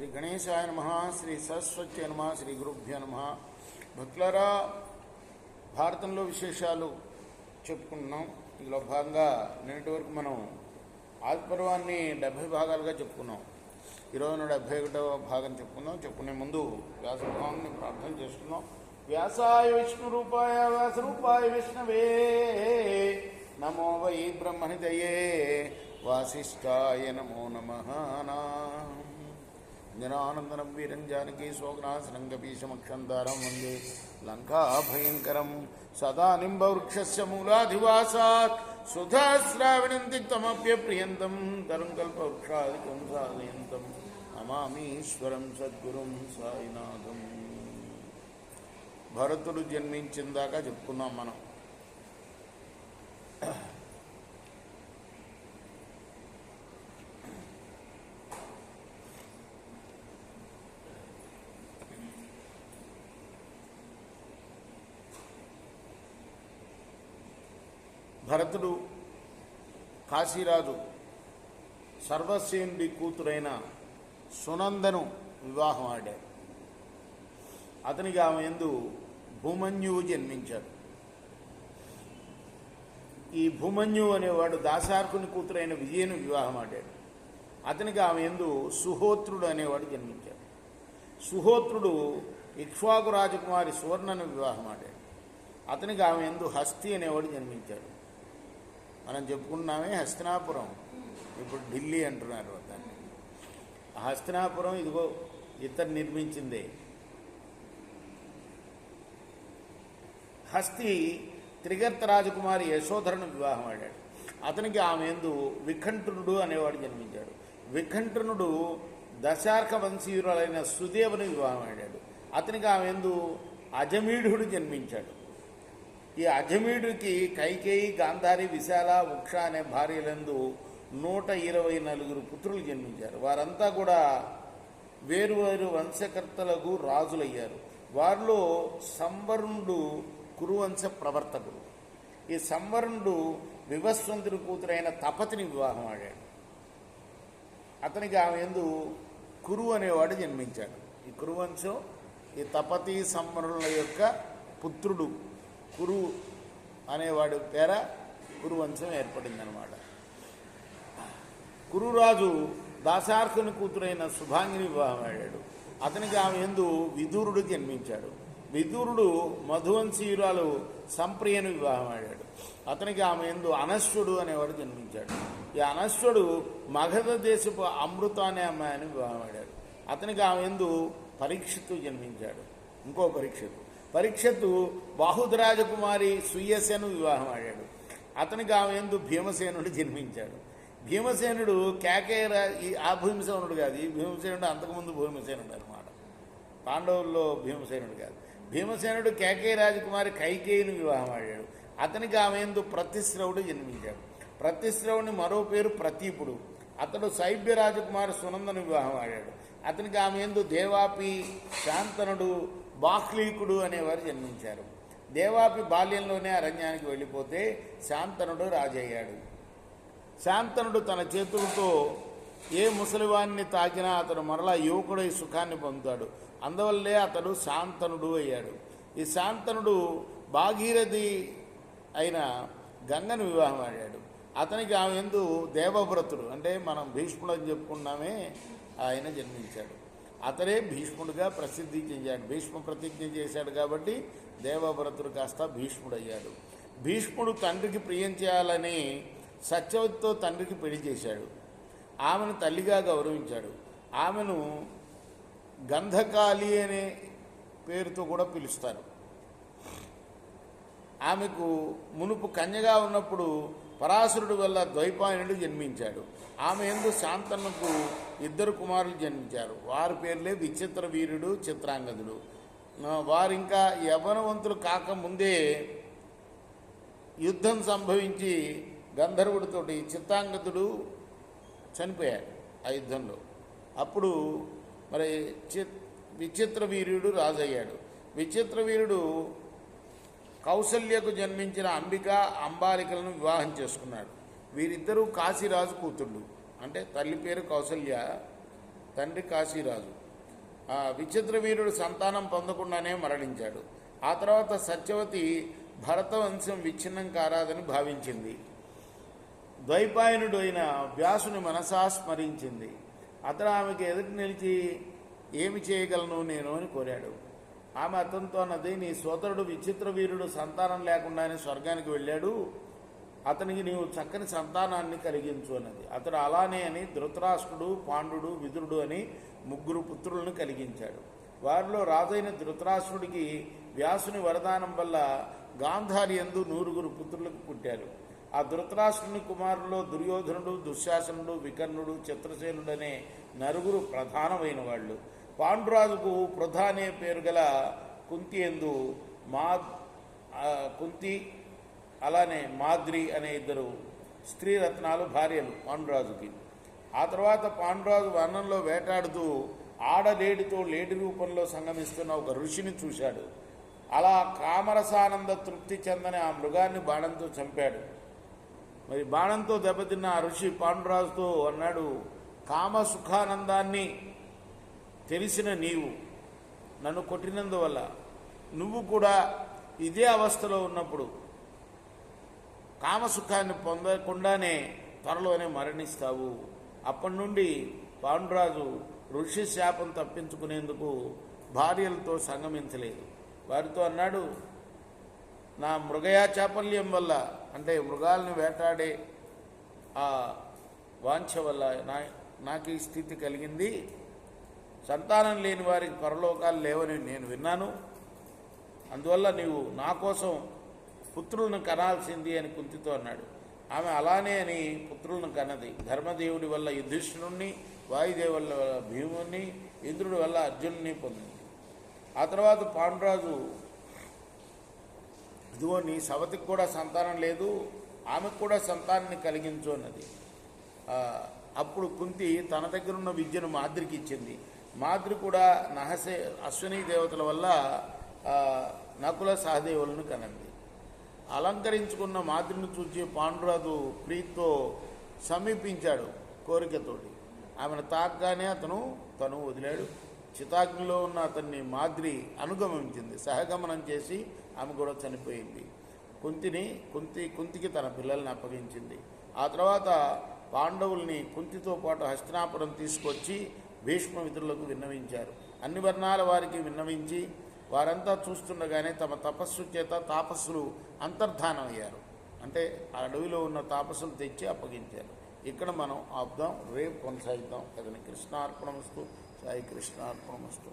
శ్రీ గణేశాయ నమః, శ్రీ సరస్వతి నమః, శ్రీ గురుభ్యో నమః. భక్తులారా, భారతంలో విశేషాలు చెప్పుకుంటున్నాం. ఇందులో భాగంగా నిన్నటి వరకు మనం ఆదిపర్వాన్ని 70 భాగాలుగా చెప్పుకున్నాం. ఈరోజు 71వ భాగం చెప్పుకునే ముందు వ్యాసభావాన్ని ప్రార్థన చేస్తున్నాం. వ్యాసాయ విష్ణు రూపాయ వ్యాస రూపాయ విష్ణవే నమో వై బ్రహ్మనిదయే వాసిష్ఠాయ నమో నమః. అంజనానందనం వీరం జానకీ శోకనాశనం కపీశమక్షంతారం వందే లంకాభయంకరం. సదా నింబవృక్షస్య మూలాధివాసాత్ సుధాశ్రావణం తిక్తమప్యప్రియంతం తరం కల్పవృక్షాదికం సాధయంతం నమామీశ్వరం సద్గురుం సాయినాథం. భరతుడు జన్మించిందాకా చెప్పుకున్నాం మనం. భరతుడు కాశీరాజు సర్వసేనుడి కూతురైన సునందను వివాహం ఆడాడు. అతనికి ఆమె యందు భూమన్యువు జన్మించాడు. ఈ భూమన్యువు అనేవాడు దాశార్కుని కూతురైన విజయను వివాహం ఆడాడు. అతనికి ఆమె యందు సుహోత్రుడు అనేవాడు జన్మించాడు. సుహోత్రుడు ఇక్ష్వాకు రాజకుమారి సువర్ణను వివాహం ఆడాడు. అతనికి ఆమె యందు హస్తి అనేవాడు జన్మించాడు. మనం చెప్పుకున్నామే హస్తినాపురం, ఇప్పుడు ఢిల్లీ అంటున్నారు దాన్ని. ఆ హస్తినాపురం ఇదిగో ఇతను నిర్మించిందే. హస్తి త్రిగర్త రాజకుమారి యశోధరను వివాహం ఆడాడు. అతనికి ఆమె యందు వికంఠనుడు అనేవాడు జన్మించాడు. వికంఠనుడు దశార్క వంశీయురాలైన సుదేవుని వివాహం ఆడాడు. అతనికి ఆమె యందు అజమీఢుడు జన్మించాడు. ఈ అజమీడుకి కైకేయి, గాంధారి, విశాల, ఉక్ష అనే భార్యలందు 124 పుత్రులు జన్మించారు. వారంతా కూడా వేరువేరు వంశకర్తలకు రాజులయ్యారు. వారిలో సంవరుణుడు కురువంశ ప్రవర్తకుడు. ఈ సంవరుణుడు వివస్వంతుడి కూతురైన తపతిని వివాహం ఆడాడు. అతనికి ఆమె యందు కురు అనేవాడు జన్మించాడు. ఈ కురువంశం ఈ తపతి సంవరుణుల యొక్క పుత్రుడు కురు అనేవాడు పేర కురువంశం ఏర్పడిందనమాట. కురురాజు దాశార్కుని కూతురైన శుభాంగిని వివాహం ఆడాడు. అతనికి ఆమె యందు విదురుడు జన్మించాడు. విదురుడు మధువంశీయురాలు సంప్రియను వివాహం ఆడాడు. అతనికి ఆమె యందు అనశ్వడు అనేవాడు జన్మించాడు. ఈ అనశ్వడు మగధ దేశపు అమృత అనే అమ్మాయిని వివాహం ఆడాడు. అతనికి ఆమె యందు పరీక్షిత్తు జన్మించాడు. ఇంకో పరీక్షత్తు బాహుదరాజకుమారి సుయసేను వివాహం ఆడాడు. అతనికి ఆమె యందు భీమసేనుడు జన్మించాడు. భీమసేనుడు ఆ భీమసేనుడు కాదు, ఈ భీమసేనుడు అంతకుముందు భీమసేనుడు అనమాట. పాండవుల్లో భీమసేనుడు కాదు. భీమసేనుడు కేకేయ రాజకుమారి కైకేయిని వివాహం ఆడాడు. అతనికి ఆమె యందు ప్రతిశ్రవుడు జన్మించాడు. ప్రతిశ్రవుని మరో పేరు ప్రతీపుడు. అతడు శైబ్య రాజకుమారి సునందను వివాహం ఆడాడు. అతనికి ఆమె యందు దేవాపి, శాంతనుడు, బాహ్లీకుడు అనేవారు జన్మించారు. దేవాపి బాల్యంలోనే అరణ్యానికి వెళ్ళిపోతే శాంతనుడు రాజయ్యాడు. శాంతనుడు తన చేతులతో ఏ ముసలివాణ్ణి తాకినా అతడు మరలా యువకుడై సుఖాన్ని పొందుతాడు. అందువల్లే అతడు శాంతనుడు అయ్యాడు. ఈ శాంతనుడు భాగీరథి అయిన గంగను వివాహం ఆడాడు. అతనికి ఆమె యందు దేవవ్రతుడు, అంటే మనం భీష్ముడు అని చెప్పుకున్నామే, ఆయన జన్మించాడు. అతడే భీష్ముడుగా ప్రసిద్ధి చెందాడు. భీష్మ ప్రతిజ్ఞ చేశాడు కాబట్టి దేవవ్రతుడు కాస్త భీష్ముడయ్యాడు. భీష్ముడు తండ్రికి ప్రియం చేయాలని సత్యవతితో తండ్రికి పెళ్లి చేశాడు. ఆమెను తల్లిగా గౌరవించాడు. ఆమెను గంధకాళి అనే పేరుతో కూడా పిలుస్తారు. ఆమెకు మునుపు కన్యగా ఉన్నప్పుడు పరాశరుడు వల్ల ద్వైపాయనుడు జన్మించాడు. ఆమె యందు శాంతనుకు 2 కుమారులు జన్మించారు. వారి పేర్లే విచిత్ర వీరుడు, చిత్రాంగదుడు. వారింకా యవ్వనవంతులు కాకముందే యుద్ధం సంభవించి గంధర్వుడితోటి చిత్రాంగదుడు చనిపోయాడు ఆ యుద్ధంలో. అప్పుడు మరి విచిత్ర వీరుడు రాజయ్యాడు. విచిత్ర వీరుడు కౌసల్యకు జన్మించిన అంబిక, అంబాలికలను వివాహం చేసుకున్నాడు. వీరిద్దరూ కాశీరాజు కూతుళ్ళు. అంటే తల్లి పేరు కౌసల్య, తండ్రి కాశీరాజు. విచిత్ర వీరుడు సంతానం పొందకుండానే మరణించాడు. ఆ తర్వాత సత్యవతి భరత వంశం విచ్ఛిన్నం కారాదని భావించింది. ద్వైపాయనుడు అయిన వ్యాసుని మనసా స్మరించింది. అతడు ఆమెకి ఎదుటి నిలిచి ఏమి చేయగలను నేను అని కోరాడు. ఆమె అతనితో అన్నది, నీ సోదరుడు విచిత్ర వీరుడు సంతానం లేకుండానే స్వర్గానికి వెళ్ళాడు, అతనికి నీవు చక్కని సంతానాన్ని కలిగించు అన్నది. అతడు అలానే అని ధృతరాష్ట్రుడు, పాండుడు, విదురుడు అని 3 పుత్రులను కలిగించాడు. వారిలో రాజైన ధృతరాష్ట్రుడికి వ్యాసుని వరదానం వల్ల గాంధారి యందు 100 పుత్రులకు పుట్టారు. ఆ ధృతరాష్ట్రుని కుమారుల్లో దుర్యోధనుడు, దుశ్శాసనుడు, వికర్ణుడు, చిత్రసేనుడు అనే 9 ప్రధానమైన వాళ్ళు. పాండురాజుకు పృథ అనే పేరు గల కుంతి యందు కుంతి అలానే మాద్రి అనే 2 స్త్రీ రత్నాలు భార్యలు పాండురాజుకి. ఆ తర్వాత పాండురాజు వనంలో వేటాడుతూ ఆడలేడితో లేడి రూపంలో సంగమిస్తున్న ఒక ఋషిని చూశాడు. అలా కామరసానంద తృప్తి చెందని ఆ మృగాన్ని బాణంతో చంపాడు. మరి బాణంతో దెబ్బతిన్న ఆ ఋషి పాండురాజుతో అన్నాడు, కామసుఖానందాన్ని తెలిసిన నీవు నన్ను కొట్టినందువల్ల నువ్వు కూడా ఇదే అవస్థలో ఉన్నప్పుడు కామసుఖాన్ని పొందకుండానే త్వరలోనే మరణిస్తావు. అప్పటి నుండి పాండురాజు ఋషి శాపం తప్పించుకునేందుకు భార్యలతో సంగమించలేదు. వారితో అన్నాడు, నా మృగయా చాపల్యం వల్ల, అంటే మృగాలను వేటాడే ఆ వాంఛ వల్ల నాకు ఈ స్థితి కలిగింది. సంతానం లేని వారికి పరలోకాలు లేవని నేను విన్నాను. అందువల్ల నీవు నా కోసం పుత్రులను కనాల్సింది అని కుంతితో అన్నాడు. ఆమె అలానే అని పుత్రులను కన్నది. ధర్మదేవుడి వల్ల యుధిష్ఠిరుణ్ణి, వాయుదేవు వల్ల భీముని, ఇంద్రుడి వల్ల అర్జునుని పొందింది. ఆ తర్వాత పాండురాజు, ఇదిగో నీ సవతికి కూడా సంతానం లేదు, ఆమెకు కూడా సంతానాన్ని కలిగించు అన్నది. అప్పుడు కుంతి తన దగ్గర ఉన్న విద్యను మాద్రికి ఇచ్చింది. మాద్రి కూడా అశ్విని దేవతల వల్ల నకుల సహదేవులను కనంది. అలంకరించుకున్న మాద్రిని చూచి పాండురాజు ప్రీతితో సమీపించాడు కోరికతోటి. ఆమెను తాకగానే తను వదిలాడు. చితాగ్నిలో ఉన్న అతన్ని మాద్రి అనుగమించింది. సహగమనం చేసి ఆమె కూడా చనిపోయింది. కుంతికి తన పిల్లల్ని అప్పగించింది. ఆ తర్వాత పాండవుల్ని కుంతితో పాటు హస్తినాపురం తీసుకొచ్చి భీష్మమిత్రులకు విన్నవించారు. అన్ని వర్ణాల వారికి విన్నవించి వారంతా చూస్తుండగానే తమ తపస్సు చేత తాపస్సులు అంతర్ధానం అయ్యారు. అంటే ఆ అడవిలో ఉన్న తాపస్సులు తెచ్చి అప్పగించారు. ఇక్కడ మనం ఆపుదాం, రేపు కొనసాగిద్దాం. కదండి. కృష్ణార్పణమస్తు. సాయి కృష్ణార్పణమస్తు.